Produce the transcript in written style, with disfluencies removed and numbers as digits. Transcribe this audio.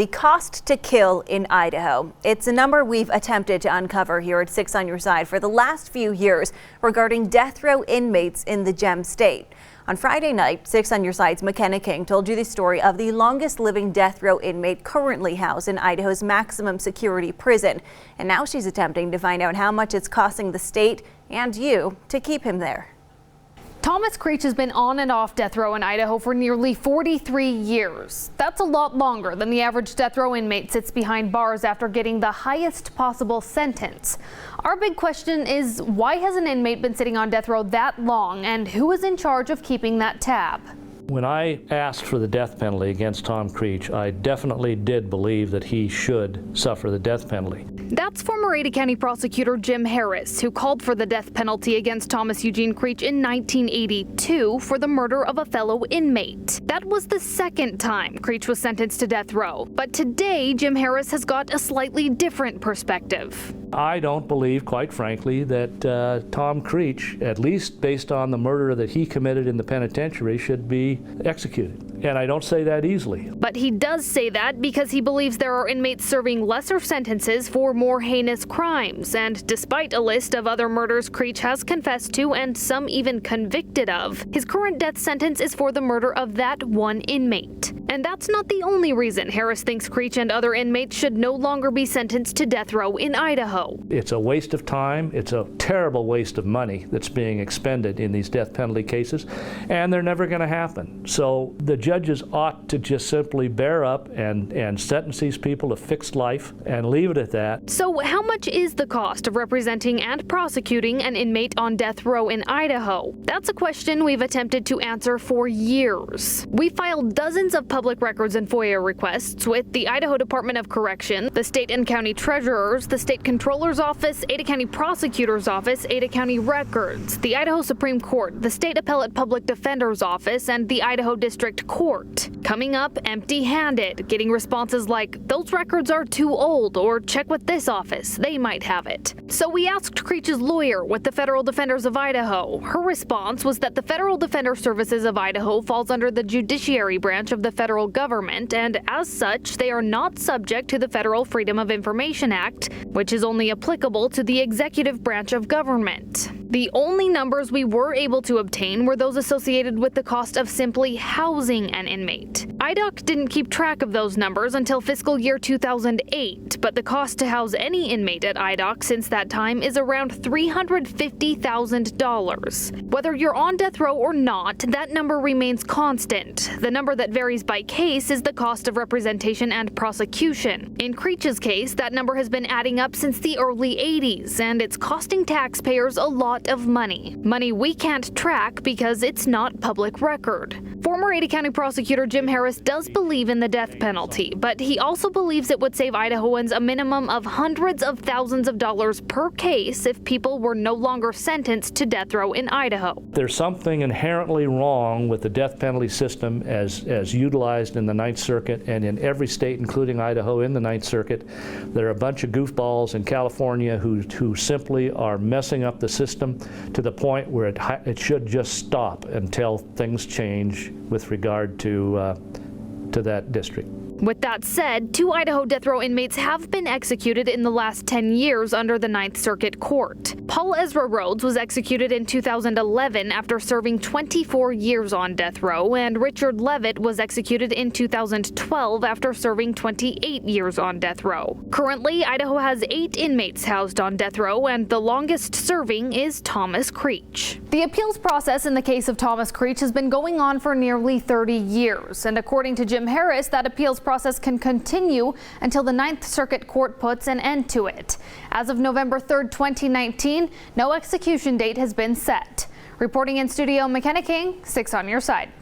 the cost to kill in Idaho. It's a number we've attempted to uncover here at 6 on Your Side for the last few years regarding death row inmates in the Gem State. On Friday night, 6 on Your Side's McKenna King told you the story of the longest living death row inmate currently housed in Idaho's maximum security prison. And now she's attempting to find out how much it's costing the state and you to keep him there. Thomas Creech has been on and off death row in Idaho for nearly 43 years. That's a lot longer than the average death row inmate sits behind bars after getting the highest possible sentence. Our big question is, why has an inmate been sitting on death row that long, and who is in charge of keeping that tab? When I asked for the death penalty against Tom Creech, I definitely did believe that he should suffer the death penalty. That's former Ada County prosecutor Jim Harris, who called for the death penalty against Thomas Eugene Creech in 1982 for the murder of a fellow inmate. That was the second time Creech was sentenced to death row. But today, Jim Harris has got a slightly different perspective. I don't believe, quite frankly, that Tom Creech, at least based on the murder that he committed in the penitentiary, should be executed. And I don't say that easily. But he does say that because he believes there are inmates serving lesser sentences for more heinous crimes. And despite a list of other murders Creech has confessed to and some even convicted of, his current death sentence is for the murder of that one inmate. And that's not the only reason Harris thinks Creech and other inmates should no longer be sentenced to death row in Idaho. It's a waste of time. It's a terrible waste of money that's being expended in these death penalty cases, and they're never going to happen. So the judges ought to just simply bear up and sentence these people to fixed life and leave it at that. So how much is the cost of representing and prosecuting an inmate on death row in Idaho? That's a question we've attempted to answer for years. We filed dozens of public records and FOIA requests with the Idaho Department of Correction, the state and county treasurers, the state controller's office, Ada County prosecutor's office, Ada County records, the Idaho Supreme Court, the state appellate public defender's office, and the Idaho District Court. Coming up empty-handed, getting responses like, "Those records are too old," or "Check with this office, they might have it." So we asked Creech's lawyer with the Federal Defenders of Idaho. Her response was that the Federal Defender Services of Idaho falls under the judiciary branch of the federal government, and as such, they are not subject to the Federal Freedom of Information Act, which is only applicable to the executive branch of government. The only numbers we were able to obtain were those associated with the cost of simply housing an inmate. IDOC didn't keep track of those numbers until fiscal year 2008, but the cost to house any inmate at IDOC since that time is around $350,000. Whether you're on death row or not, that number remains constant. The number that varies by case is the cost of representation and prosecution. In Creech's case, that number has been adding up since the early 80s, and it's costing taxpayers a lot of money. Money we can't track because it's not public record. Former Ada County prosecutor Jim Harris does believe in the death penalty, but he also believes it would save Idahoans a minimum of hundreds of thousands of dollars per case if people were no longer sentenced to death row in Idaho. There's something inherently wrong with the death penalty system as utilized in the Ninth Circuit and in every state, including Idaho, in the Ninth Circuit. There are a bunch of goofballs in California who simply are messing up the system to the point where it should just stop until things change with regard to that district. With that said, 2 Idaho death row inmates have been executed in the last 10 years under the Ninth Circuit Court. Paul Ezra Rhodes was executed in 2011 after serving 24 years on death row, and Richard Levitt was executed in 2012 after serving 28 years on death row. Currently, Idaho has 8 inmates housed on death row, and the longest serving is Thomas Creech. The appeals process in the case of Thomas Creech has been going on for nearly 30 years, and according to Jim Harris, that appeals process can continue until the Ninth Circuit Court puts an end to it. As of November 3rd, 2019, no execution date has been set. Reporting in studio, McKenna King, 6 on Your Side.